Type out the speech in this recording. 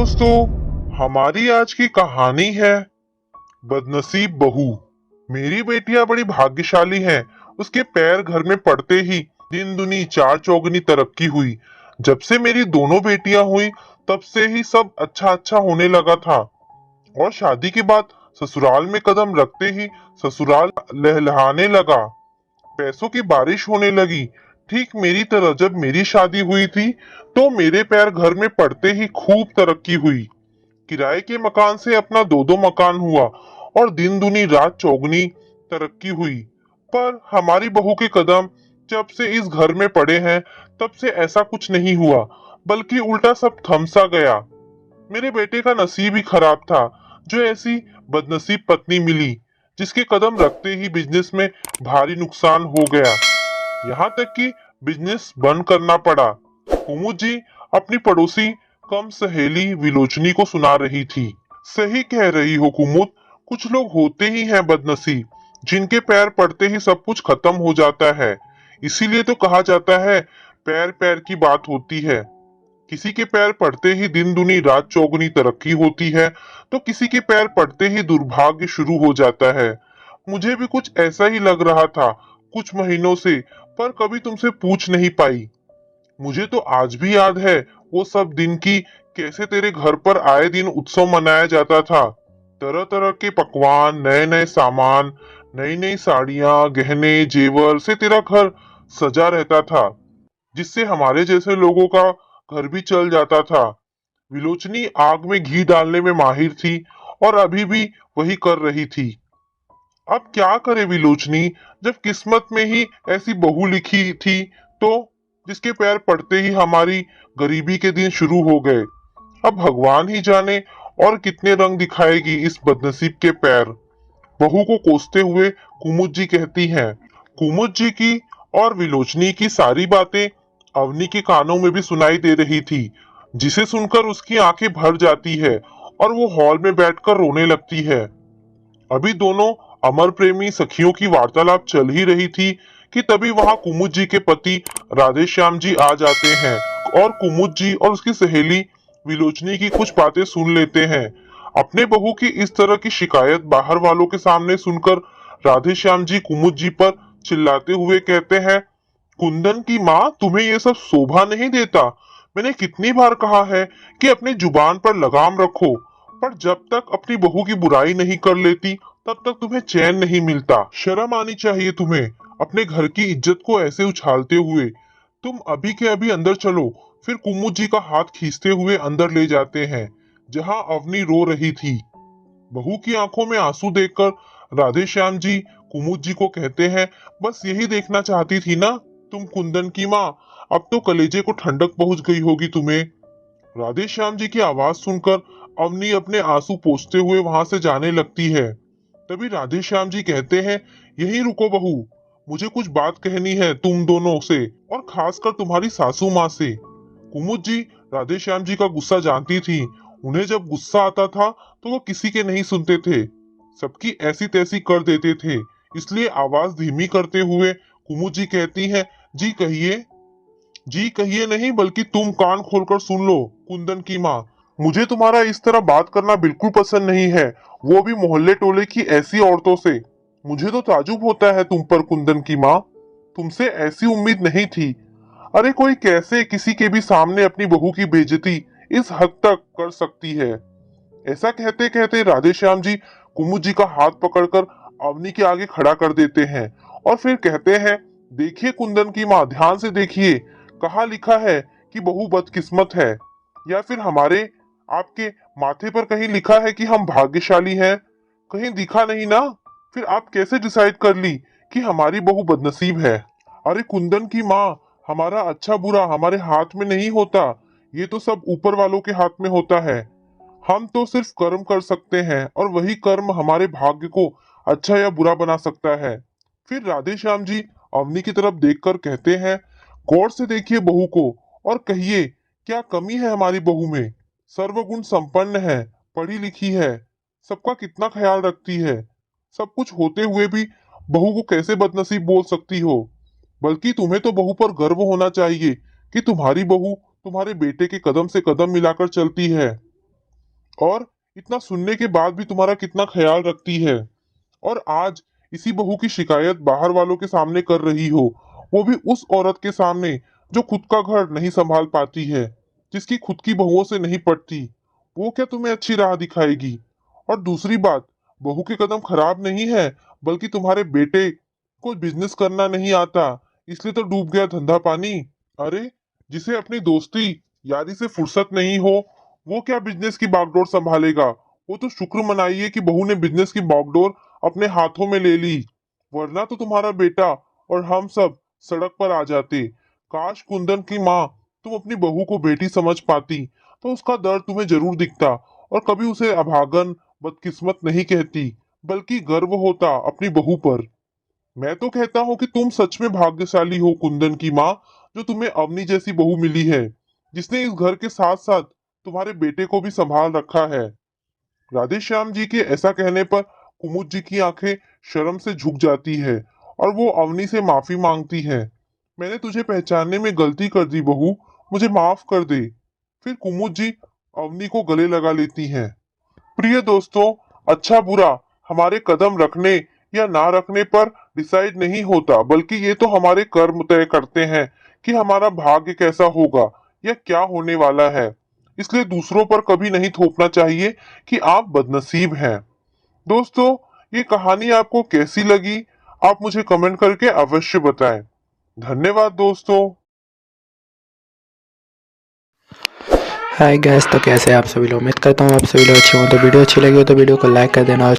दोस्तों, हमारी आज की कहानी है बदनसीब बहू। मेरी बेटियां बड़ी भाग्यशाली हैं। उसके पैर घर में पड़ते ही दिन दुनी चार चौगनी तरक्की हुई। जब से मेरी दोनों बेटियां हुई तब से ही सब अच्छा अच्छा होने लगा था। और शादी के बाद ससुराल में कदम रखते ही ससुराल लहलहाने लगा। पैसों की बारिश होने लगी। ठीक मेरी तरह जब मेरी शादी हुई थी तो मेरे पैर घर में पड़ते ही खूब तरक्की हुई। किराए के मकान से अपना दो दो मकान हुआ और दिन दुनी रात चौगनी तरक्की हुई। पर हमारी बहू के कदम जब से इस घर में पड़े हैं तब से ऐसा कुछ नहीं हुआ, बल्कि उल्टा सब थमसा गया। मेरे बेटे का नसीब ही खराब था जो ऐसी बदनसीब पत्नी मिली, जिसके कदम रखते ही बिजनेस में भारी नुकसान हो गया। यहाँ तक कि बिजनेस बंद करना पड़ा। कुमुद जी अपनी पड़ोसी कम सहेली विलोचनी को सुना रही थी। सही कह रही हो कुमुद, कुछ लोग होते ही हैं बदनसीब, जिनके पैर पड़ते ही सब कुछ खत्म हो जाता है। इसीलिए तो कहा जाता है पैर पैर की बात होती है। किसी के पैर पड़ते ही दिन दुनी रात चौगुनी तरक्की होती है, तो किसी के पैर पड़ते ही दुर्भाग्य शुरू हो जाता है। मुझे भी कुछ ऐसा ही लग रहा था कुछ महीनों से, पर कभी तुमसे पूछ नहीं पाई। मुझे तो आज भी याद है वो सब दिन की, कैसे तेरे घर पर आए दिन उत्सव मनाया जाता था। तरह तरह के पकवान, नए नए सामान, नई नई साड़ियां, गहने जेवर से तेरा घर सजा रहता था, जिससे हमारे जैसे लोगों का घर भी चल जाता था। विलोचनी आग में घी डालने में माहिर थी और अभी भी वही कर रही थी। अब क्या करे विलोचनी, जब किस्मत में ही ऐसी बहू लिखी थी तो, जिसके पैर पड़ते ही हमारी गरीबी के दिन शुरू हो गए। अब भगवान ही जाने और कितने रंग दिखाएगी इस बदनसीब के पैर। बहू को कोसते हुए कुमुद जी कहती हैं। कुमुद जी की और विलोचनी की सारी बातें अवनी के कानों में भी सुनाई दे रही थी, जिसे सुनकर उसकी आंखें भर जाती है और वो हॉल में बैठकर रोने लगती है। अभी दोनों अमर प्रेमी सखियों की वार्तालाप चल ही रही थी कि तभी वहां कुमुद जी के पति राधे श्याम जी आ जाते हैं और कुमुद जी और उसकी सहेली विलोचनी की कुछ बातें सुन लेते हैं। अपने बहू की इस तरह की शिकायत बाहर वालों के सामने सुनकर राधे श्याम जी कुमुद जी पर चिल्लाते हुए कहते हैं, कुंदन की माँ, तुम्हें ये सब शोभा नहीं देता। मैंने कितनी बार कहा है कि अपनी जुबान पर लगाम रखो, पर जब तक अपनी बहू की बुराई नहीं कर लेती तब तक तुम्हें चैन नहीं मिलता। शर्म आनी चाहिए तुम्हें अपने घर की इज्जत को ऐसे उछालते हुए। तुम अभी के अभी अंदर चलो। फिर कुमुद जी का हाथ खींचते हुए अंदर ले जाते हैं, जहां अवनी रो रही थी। बहू की आंखों में आंसू देखकर राधे श्याम जी कुमुद जी को कहते हैं, बस यही देखना चाहती थी ना तुम कुंदन की माँ। अब तो कलेजे को ठंडक पहुंच गई होगी तुम्हें। राधे श्याम जी की आवाज सुनकर अवनी अपने आंसू पोंछते हुए वहां से जाने लगती है। तभी राधे श्याम जी कहते हैं, यहीं रुको बहू, मुझे कुछ बात कहनी है तुम दोनों से, और खासकर तुम्हारी सासू माँ से। कुमुद जी राधे श्याम जी का गुस्सा जानती थी। उन्हें जब गुस्सा आता था तो वो किसी के नहीं सुनते थे, सबकी ऐसी तैसी कर देते थे। इसलिए आवाज धीमी करते हुए कुमुद जी कहती हैं, जी कहिए। जी कहिए नहीं, बल्कि तुम कान खोलकर सुन लो कुंदन की माँ। मुझे तुम्हारा इस तरह बात करना बिल्कुल पसंद नहीं है, वो भी मोहल्ले टोले की ऐसी औरतों से। मुझे तो ताजुब होता है तुम पर कुंदन की माँ, तुमसे ऐसी उम्मीद नहीं थी। अरे कोई कैसे किसी के भी सामने अपनी बहू की बेइज्जती इस हद तक कर सकती है। ऐसा कहते कहते राधे श्याम जी कुमुद जी का हाथ पकड़कर अवनी के आगे खड़ा कर देते हैं और फिर कहते हैं, देखिए कुंदन की माँ, ध्यान से देखिए, कहाँ लिखा है कि बहू बदकिस्मत है, या फिर हमारे आपके माथे पर कहीं लिखा है कि हम भाग्यशाली हैं? कहीं दिखा नहीं ना? फिर आप कैसे डिसाइड कर ली कि हमारी बहू बदनसीब है? अरे कुंदन की माँ, हमारा अच्छा बुरा हमारे हाथ में नहीं होता, ये तो सब ऊपर वालों के हाथ में होता है। हम तो सिर्फ कर्म कर सकते हैं और वही कर्म हमारे भाग्य को अच्छा या बुरा बना सकता है। फिर राधे श्याम जी अवनी की तरफ देखकर कहते हैं, गौर से देखिए बहू को और कहिए क्या कमी है हमारी बहू में। सर्वगुण संपन्न है, पढ़ी लिखी है, सबका कितना ख्याल रखती है। सब कुछ होते हुए भी बहू को कैसे बदनसीब बोल सकती हो? बल्कि तुम्हें तो बहू पर गर्व होना चाहिए कि तुम्हारी बहू तुम्हारे बेटे के कदम से कदम मिलाकर चलती है। और इतना सुनने के बाद भी तुम्हारा कितना ख्याल रखती है। और आज इसी बहू की शिकायत बाहर वालों के सामने कर रही हो, वो भी उस औरत के सामने जो खुद का घर नहीं संभाल पाती है, जिसकी खुद की बहुओं से नहीं पटती। वो क्या तुम्हें अच्छी राह दिखाएगी? और दूसरी बात, बहू के कदम खराब नहीं है, बल्कि तुम्हारे बेटे को बिजनेस करना नहीं आता, इसलिए तो डूब गया धंधा पानी। अरे, जिसे अपनी दोस्ती यारी से फुर्सत नहीं हो, वो क्या बिजनेस की बागडोर संभालेगा? वो तो शुक्र मनाइए कि बहू ने बिजनेस की बागडोर अपने हाथों में ले ली, वरना तो तुम्हारा बेटा और हम सब सड़क पर आ जाते। काश कुंदन की माँ तुम अपनी बहू को बेटी समझ पाती, तो उसका दर्द तुम्हें जरूर दिखता और कभी उसे अभागन बदकिस्मत नहीं कहती, बल्कि गर्व होता अपनी बहू पर। मैं तो कहता हूँ कि तुम सच में भाग्यशाली हो कुंदन की माँ, जो तुम्हें अवनी जैसी बहू मिली है, जिसने इस घर के साथ साथ तुम्हारे बेटे को भी संभाल रखा है। राधे श्याम जी के ऐसा कहने पर कुमुद जी की आंखें शर्म से झुक जाती है और वो अवनी से माफी मांगती है। मैंने तुझे पहचानने में गलती कर दी बहू, मुझे माफ कर दे। फिर कुमुद जी अवनी को गले लगा लेती हैं। प्रिय दोस्तों, अच्छा बुरा हमारे कदम रखने या ना रखने पर डिसाइड नहीं होता, बल्कि ये तो हमारे कर्म तय करते हैं कि हमारा भाग्य कैसा होगा या क्या होने वाला है। इसलिए दूसरों पर कभी नहीं थोपना चाहिए कि आप बदनसीब हैं। दोस्तों, ये कहानी आपको कैसी लगी? आप मुझे कमेंट करके अवश्य बताएं। धन्यवाद दोस्तों। हाय गैस, तो कैसे आप सभी लोग? उम्मीद करता हूँ आप सभी लोग अच्छे हों। तो वीडियो अच्छी लगी हो तो वीडियो को लाइक कर देना और